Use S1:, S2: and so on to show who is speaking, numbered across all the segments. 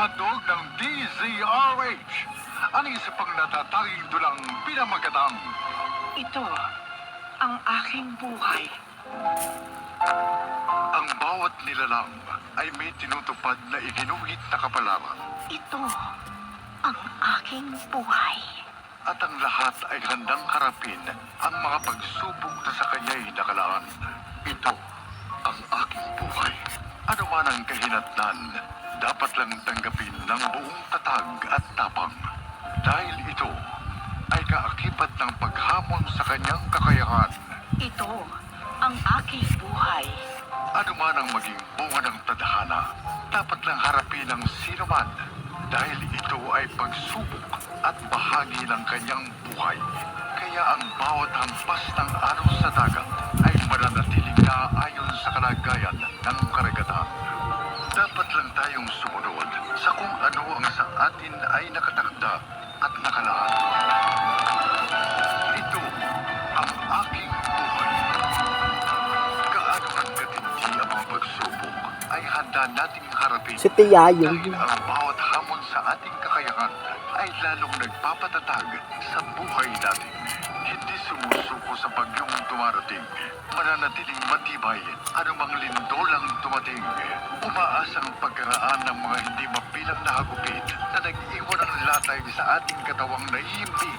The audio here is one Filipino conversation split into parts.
S1: handog ng DZRH. Ang isa pang natatanging dulang pinamagatang.
S2: Ito ang aking buhay.
S1: Ang bawat nilalang ay may tinutupad na iginuhit na kapalaran.
S2: Ito ang aking buhay.
S1: At ang lahat ay handang harapin ang mga pagsubok na sa kanya'y nakalaan. Ito ang aking buhay. Ano man ang kahinatnan, dapat lang tanggapin ng buong tatag at tapang. Dahil ito ay kaakibat ng paghamon sa kanyang kakayahan.
S2: Ito ang aking buhay.
S1: Ano man ang maging bunga ng tadhana, dapat lang harapin ang sino man. Dahil ito ay pagsubok at bahagi ng kanyang buhay. Kaya ang bawat hampas ng araw sa dagat ay mananatiling na ayon sa kalagayan ng karagatan. Dapat lang tayong sumunod sa kung ano ang sa atin ay nakatakda at nakalaan. Ito ang aking buhay. Gaano man katindi ang mga pagsubok ay handa nating harapin.
S3: Si Tia yun.
S1: Dahil ang bawat hamon sa ating kakayahan ay lalong nagpapatatag sa buhay natin. Hindi sumusuko sa bagyong dumarating. Mananatiling matibay anumang lindolang dumating. Umaasang pagkaraan ng mga hindi mapilang na hagupit na nag-iwan ng latay sa ating katawang naiimpig.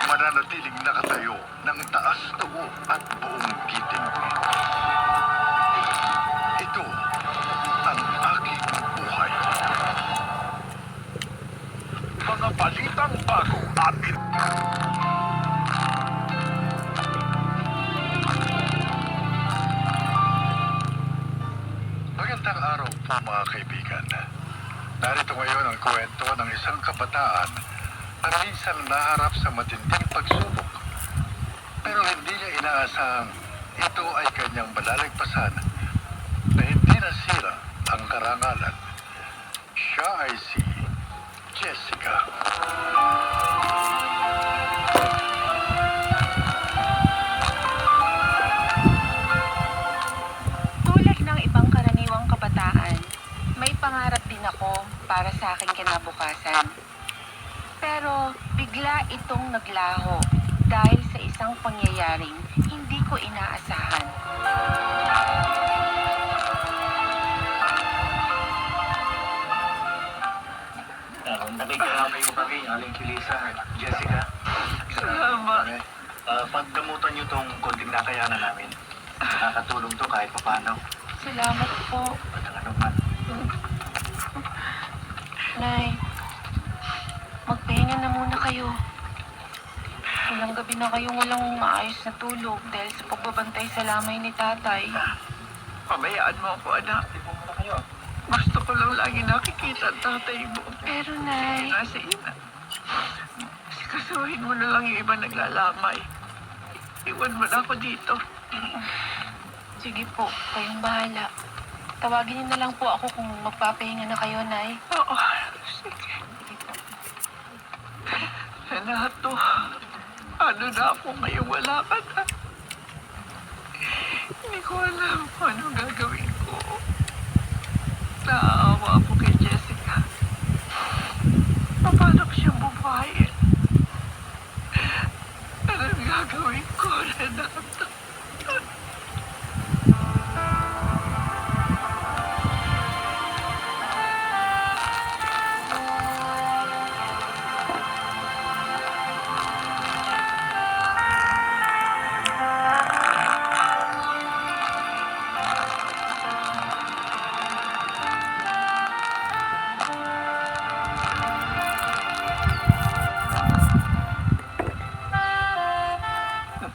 S1: Mananatiling nakatayo ng taas noo at buong giting. Ito ang aking buhay. Mga balitang bago atin. Magandang araw po mga kaibigan. Narito ngayon ang kwento ng isang kabataan na minsan naharap sa matinding pagsubok. Pero hindi niya inaasahang ito ay kanyang malalagpasan na hindi nasira ang karangalan. Siya ay si Jessica.
S2: Tulad ng ibang karaniwang kabataan, may pangarap din ako para sa aking kinabukasan. Pero bigla itong naglaho dahil sa isang pangyayaring hindi ko inaasahan.
S4: Nakikiramay mo kami, Aling Kilisa at Jessica.
S2: Salamat.
S4: Pagdamutan niyo tong konting nakayanan namin. Nakakatulong to kahit papano.
S2: Salamat po.
S4: At ang ano man.
S2: Nay, magpahinga na muna kayo. Ilang gabi na kayong walang maayos na tulog dahil sa pagbabantay sa lamay ni tatay. Pabayaan mo ako, anak.
S4: Tipong muna kayo.
S2: Gusto ko lang lagi nakikita ang tatay mo. Pero, Nay... Nasa ina. Sikasuhin mo na lang yung iba naglalamay. Iwan mo na ako dito. Sige po, kayong bahala. Tawagin niyo na lang po ako kung magpapahinga na kayo, Nay. Oo, sige. Sige po. Renato, ano na ako ngayon wala ka na? Hindi ko alam kung anong gagawin ko. Naawa po kay Jessica. Paano ko siya bubuhayin? Anong gagawin ko, Renato?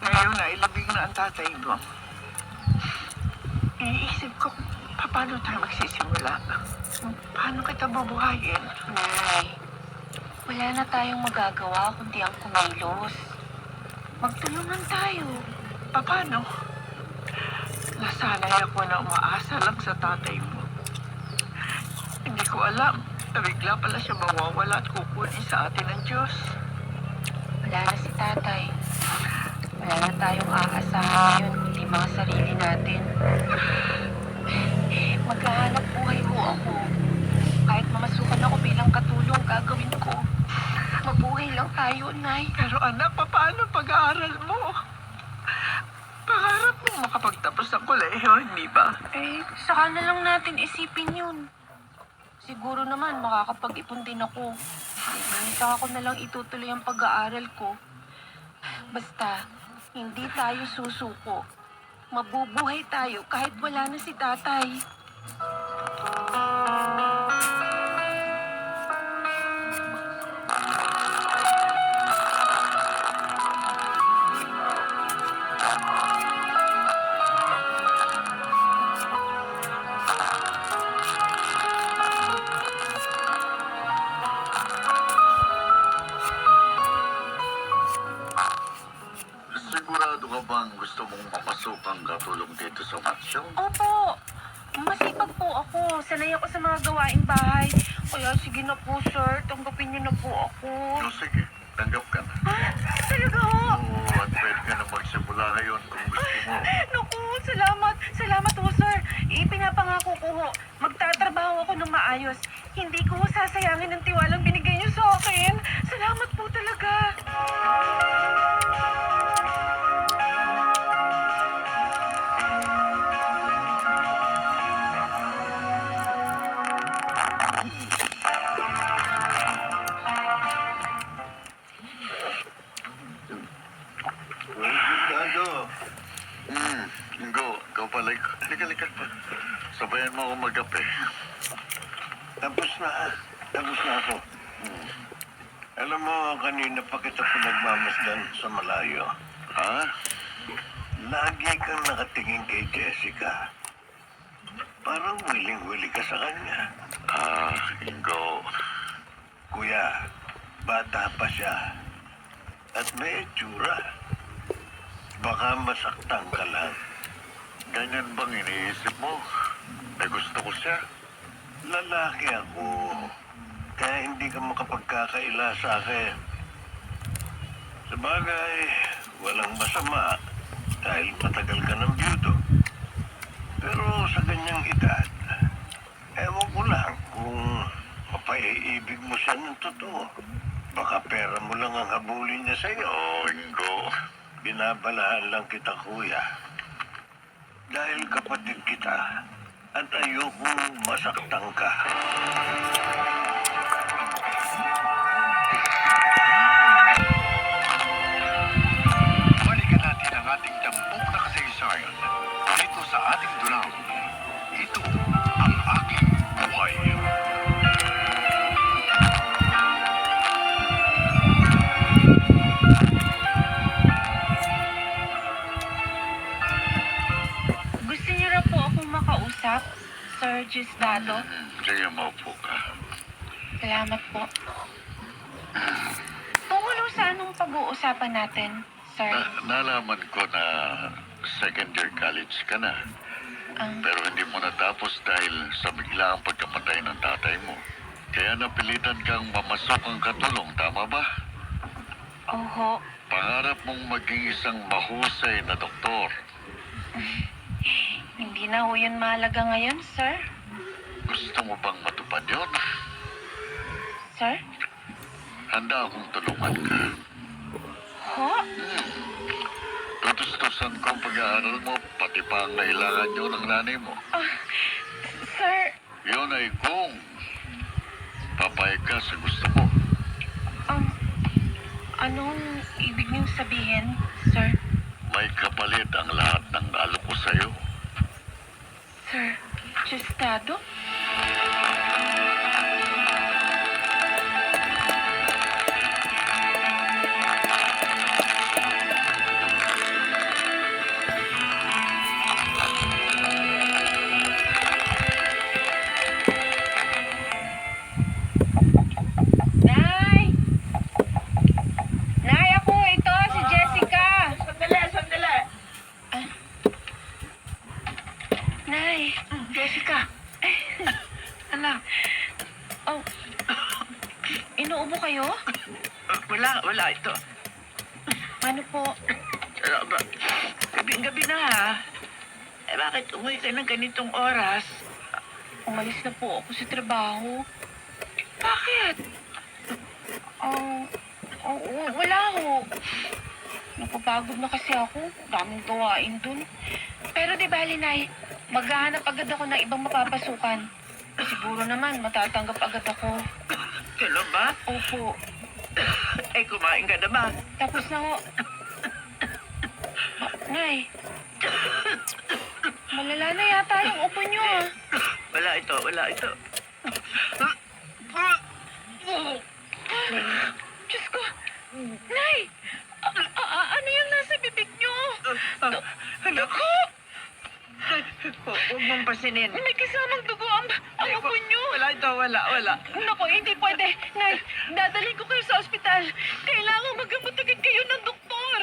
S2: Ngayon na ilabing na ang tatay mo. Iisip ko, paano tayo magsisimula? Paano kita bubuhayin? Nay, wala na tayong magagawa kundi ang kumilos. Magtulungan tayo. Paano? Nasanay ako na umaasa lang sa tatay mo. Hindi ko alam na bigla pala siya mawawala at kukunin sa atin ng Diyos. Wala na si tatay. Wala na tayong aasahan ngayon, kundi mga sarili natin. Maghahanap buhay ko ako. Kahit mamasukan ako
S3: Nay.
S2: Pero anak, paano pag-aaral mo? Pangarap mo makapagtapos ng kolehiyo, hindi ba?
S3: Saka na lang natin isipin yun. Siguro naman makakapag-ipon din ako. Saka ko na lang itutuloy ang pag-aaral ko. Basta, hindi tayo susuko. Mabubuhay tayo kahit wala na si tatay.
S1: Sigurado ka bang gusto mong mapasok ang katulong dito sa mansyon?
S3: Opo, masipag po ako. Sanay ako sa mga gawaing bahay. Kaya sige na po, sir. Tanggapin niyo na po ako.
S1: O sige, tanggap ka na.
S3: Talaga ho?
S1: Oo, at pwede ka na magsimula ngayon kung gusto mo.
S3: Naku, salamat. Salamat ho, sir. Ipinapangako ko ho. Magtatrabaho ako ng maayos. Hindi ko ho sasayangin ang tiwalang binigay niyo sa akin. Salamat po talaga.
S4: Dado,
S1: Go, ikaw pala. Halika. Sabayan mo ako magkape.
S5: Tapos na ako. Alam mo, kanina pa kita pinagmamasdan sa malayo.
S1: Ha?
S5: Lagi kang nakatingin kay Jessica. Parang wiling-wili ka sa kanya.
S1: Ingo.
S5: Kuya, bata pa siya. At may itsura. Baka masaktan ka lang.
S1: Ganyan bang iniisip mo? May gusto ko siya.
S5: Lalaki ako. Kaya hindi ka makapagkakaila sa akin. Sabagay, walang masama dahil matagal ka ng byudo. Pero sa ganyang edad, ewan ko lang kung mapaiibig mo siya ng totoo. Baka pera mo lang ang habulin niya sa'yo.
S1: Ingo.
S5: Binabalaan lang kita, kuya. Dahil kapatid kita at ayokong masaktan ka.
S1: Balikan natin ang ating tampok na kasaysayan dito sa ating dulang. Ito ang aking buhay.
S3: Gusto niyo na po akong makausap, Sir Giustato?
S1: Sige, maupo ka.
S3: Salamat po. Tungkol ho sa anong pag-uusapan natin, sir?
S1: Nalaman ko na second year college ka na.
S3: Ang
S1: Pero hindi mo natapos dahil sa biglaang pagkamatay ng tatay mo. Kaya napilitan kang mamasok ang katulong, tama ba?
S3: oho,
S1: Pangarap mong maging isang mahusay na doktor.
S3: hindi na ho yun mahalaga ngayon, sir.
S1: Gusto mo bang matupad yun?
S3: Sir?
S1: Handa akong tulungan ka.
S3: Ho?
S1: Tutustusan ko ang pag-aaral mo, pati pa ang kailangan nyo ng nanay mo.
S3: Sir,
S1: Yun ay kung papayag ka sa gusto mo.
S3: anong ibig niyong sabihin, sir?
S1: May kapalit ang lahat ng alok ko sa'yo.
S3: Sir Giustato? Nay! Nay, ako! Ito, si Jessica!
S2: Sandali!
S3: Nay!
S2: Jessica! Anak,
S3: Oh, inuubo kayo?
S2: wala ito.
S3: Ano po?
S2: Gabing-gabi na ha. Bakit umuwi ka ng ganitong oras?
S3: Umalis na po ako sa trabaho.
S2: Bakit?
S3: Oh, Wala ho. Napapagod na kasi ako. Daming gawain dun. Pero di bali, Nay, maghahanap agad ako ng ibang mapapasukan. Siguro naman matatanggap agad ako.
S2: Kailan ba?
S3: Opo.
S2: Ay, kumain ka na ba?
S3: Tapos na ho. Nay, malala na yata yung upo niyo ah.
S2: Wala ito, wala ito.
S3: Diyos ko. Nay! Ano yung nasa bibig niyo?
S2: Naku! Huwag mong pasinin.
S3: May kasamang dugo ang upo niyo.
S2: Wala ito, wala.
S3: Naku, hindi pwede. Nay, dadalhin ko kayo sa ospital. Kailangan magamot agad kayo ng doktor.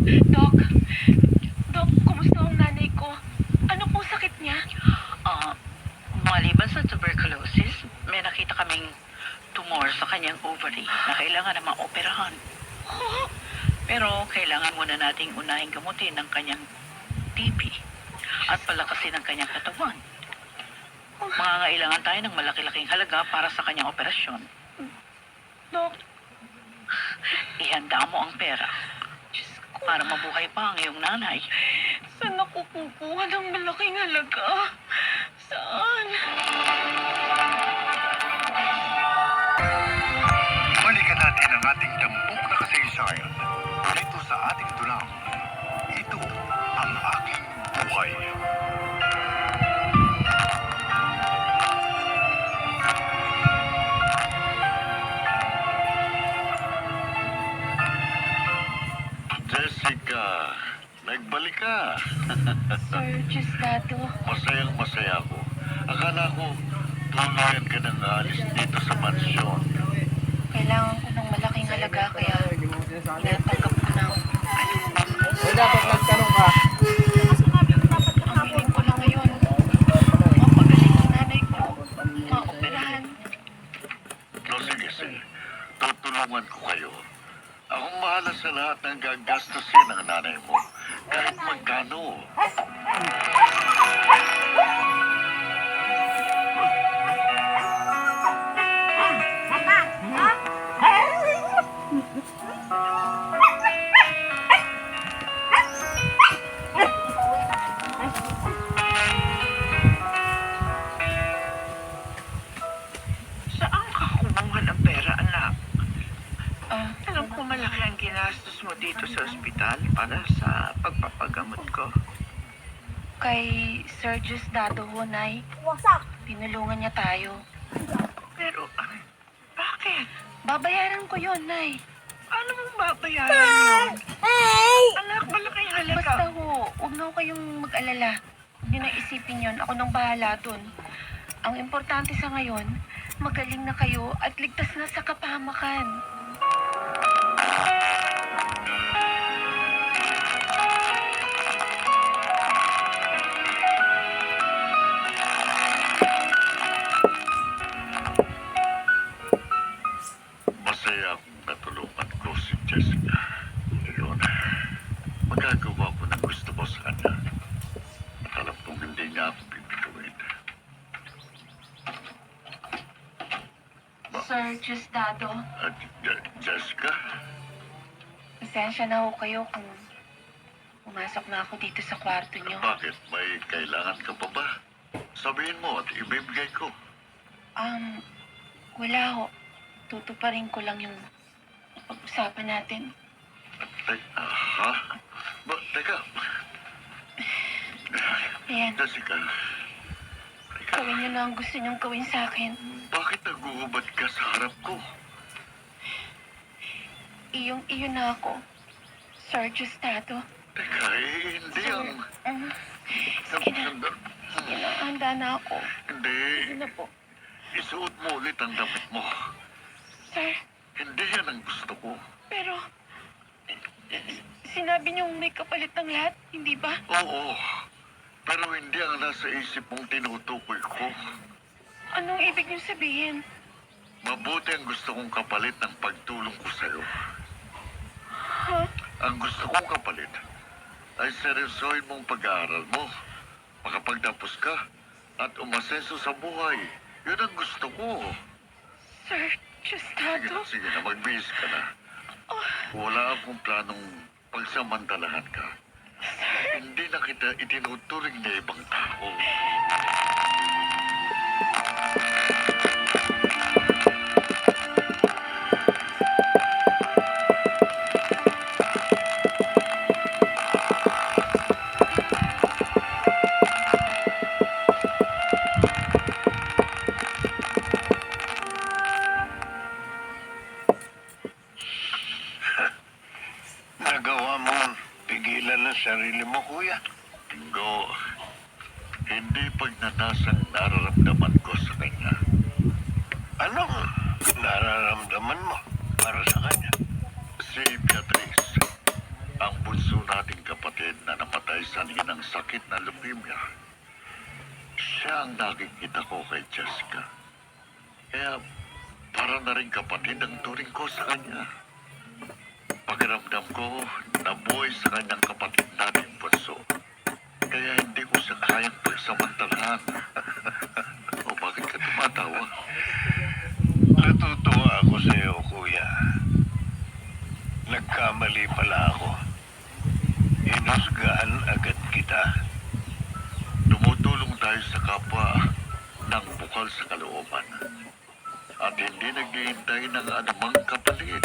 S3: Dok, Dok, kumusta ang nanay ko? Ano pong sakit niya?
S6: Maliban sa tuberculosis, may nakita kaming tumor sa kanyang ovary na kailangan na maoperahan. Pero kailangan muna nating unahing gamutin ang kanyang TB at palakasin ang kanyang katawan. Mangangailangan tayo ng malaki-laking halaga para sa kanyang operasyon.
S3: Dok,
S6: Ihanda mo ang pera para mabuhay pa ang iyong nanay.
S3: saan ako kukuha ng malaking halaga? Saan?
S1: Balikan natin ang ating tampok na kasaysayan dito sa ating dulang. Ito ang aking buhay. Jessica, nagbalik ka.
S3: Sir Giustato,
S1: Masayang masaya ako. Akala ko, tuluyan ka nang aalis dito sa mansyon.
S3: kailangan ko ng malaking halaga kaya tinatanggap ko ng
S7: Dapat nagtanong ka.
S3: ang hiling ko lang ngayon. Mapagaling ang nanay ko. Maoperahan.
S1: No, sige. Tutulungan ko kayo. Akong bahala sa lahat ng gagastusin ng nanay mo. Kahit magkano.
S2: Saan ka kumuha ng pera, anak?
S3: Ah,
S2: Alam ko malaki ang ginastos mo dito sa ospital para sa pagpapagamot ko.
S3: kay Sir Giustato ho, Nay. Tinulungan niya tayo.
S2: Pero, bakit?
S3: Babayaran ko yon, Nay.
S2: Paano mong babayaran yun? Anak, malaking halaga.
S3: Basta ho, huwag na ho kayong mag-alala. Huwag niyo na isipin yon. Ako nang bahala dun. Ang importante sa ngayon, magaling na kayo at ligtas na sa kapahamakan.
S1: Masaya akong natulungan ko si Jessica. Yun. Magagawa ko ng gusto mo sa kanya. At alam kong hindi niya ako bibituin.
S3: Sir Giustato,
S1: At Jessica,
S3: pasensya na ho kayo kung pumasok na ako dito sa kwarto niyo.
S1: bakit? May kailangan ka pa ba? Sabihin mo at ibibigay ko.
S3: Wala ho. Tutuparin ko lang yung pag-usapan natin.
S1: Ha? Teka.
S3: Ayan,
S1: Jessica, teka.
S3: gawin niyo na ang gusto niyong gawin sa akin.
S1: Bakit naguhubad ka sa harap ko?
S3: Iyong-iyo na ako. Sir Giustato.
S1: Teka, hindi ang...
S3: Sige na. Sige na, handa na ako.
S1: Hindi.
S3: Sige na po.
S1: Isuot mo ulit ang damit mo.
S3: Sir,
S1: Hindi yan ang gusto ko.
S3: pero... Sinabi niyong may kapalit ng lahat, hindi ba?
S1: Oo. Pero hindi ang nasa isip mong tinutukoy ko.
S3: Anong ibig niyo sabihin?
S1: Mabuti ang gusto kong kapalit ng pagtulong ko sa'yo. Ang gusto kong kapalit ay seryosohin mong pag-aaral mo. Makapagtapos ka at umasenso sa buhay. Yun ang gusto ko.
S3: Sir Gustavo?
S1: Sige na, magbihis ka na. Wala akong planong pagsamantalahan ka. Hindi na kita itinuturing na ibang tao.
S5: Nagawa mo pigilan ang sarili mo, kuya.
S1: Go. Hindi pagnanasang nararamdaman ko sa kanya.
S5: Anong nararamdaman mo para sa kanya?
S1: Si Beatrice, ang bunso nating kapatid na namatay sa ng sakit na leukemia. Siya ang nakikita ko kay Jessica. Kaya para na rin kapatid ang turing ko sa kanya. Pakiramdam ko na buhay sa kanyang kapatid nating bunso. Kaya hindi ko siya kayang pagsamantalahan. O bakit ka tumatawa?
S5: Natutuwa ako sa iyo, kuya. Nagkamali pala ako. Hinusgahan agad kita.
S1: Tumutulong tayo sa kapwa ng bukal sa kalooban. At hindi naghihintay ng anumang kapalit.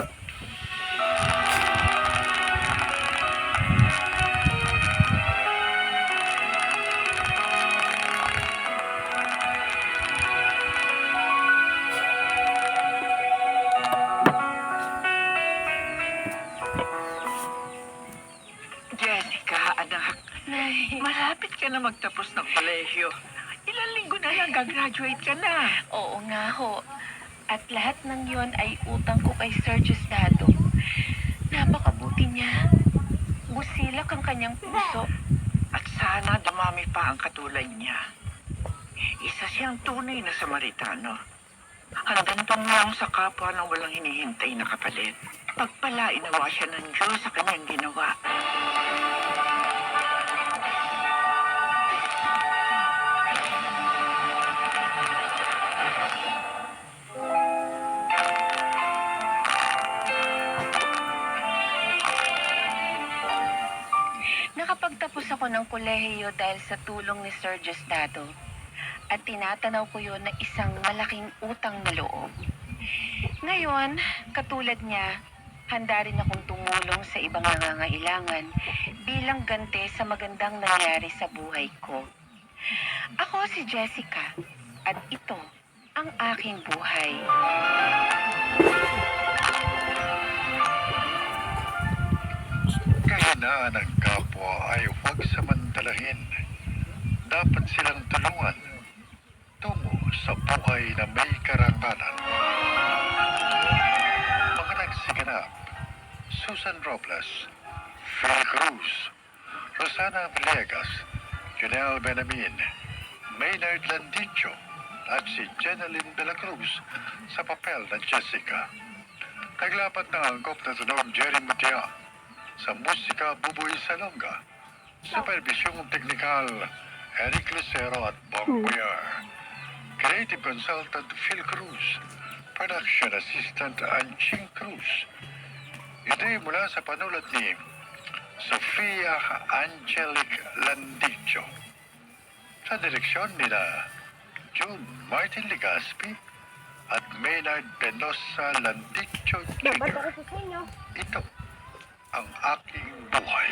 S2: Jessica, anak,
S3: Nay.
S2: malapit ka na magtapos ng kolehiyo. Ilang linggo na lang gagraduate ka na.
S3: Oo nga ho. At lahat ng yon ay utang ko kay Sir Gustavo. Napakabuti niya. Busilak ang kanyang puso.
S2: At sana dumami pa ang katulad niya. Isa siyang tunay na Samaritano. Handang tumulong sa kapwa ng walang hinihintay na kapalit. Pagpalain nawa siya ng Diyos sa kanyang ginawa.
S3: Nakapagtapos ako ng kolehiyo dahil sa tulong ni Sir Gustavo. At tinatanaw ko yun na isang malaking utang na loob. Ngayon, katulad niya, handa rin akong tumulong sa ibang nangangailangan bilang gante sa magandang nangyari sa buhay ko. Ako si Jessica at ito ang aking buhay.
S1: Kahinaan ng kapwa ay huwag samantalahin. Dapat silang tulungan tungo sa buhay na may karangalan. Mga nagsiganap, Susan Robles, Phil Cruz, Rosana Villegas, Junel Benamin, Maynard Landicho, at si Jeneline de la Cruz sa papel na Jessica. Naglapat ng angkop na tunog Jerry Mutia sa musika Buboy Salonga, supervisyong teknikal Eric Lucero at Bong Boyar, creative consultant Phil Cruz, production assistant Anching Cruz. Ito ay mula sa panulat ni Sofia Angelic Landicho. Sa direksyon nila June Martin Legaspi at Maynard Penosa Landicho Jr. Ito ang aking buhay.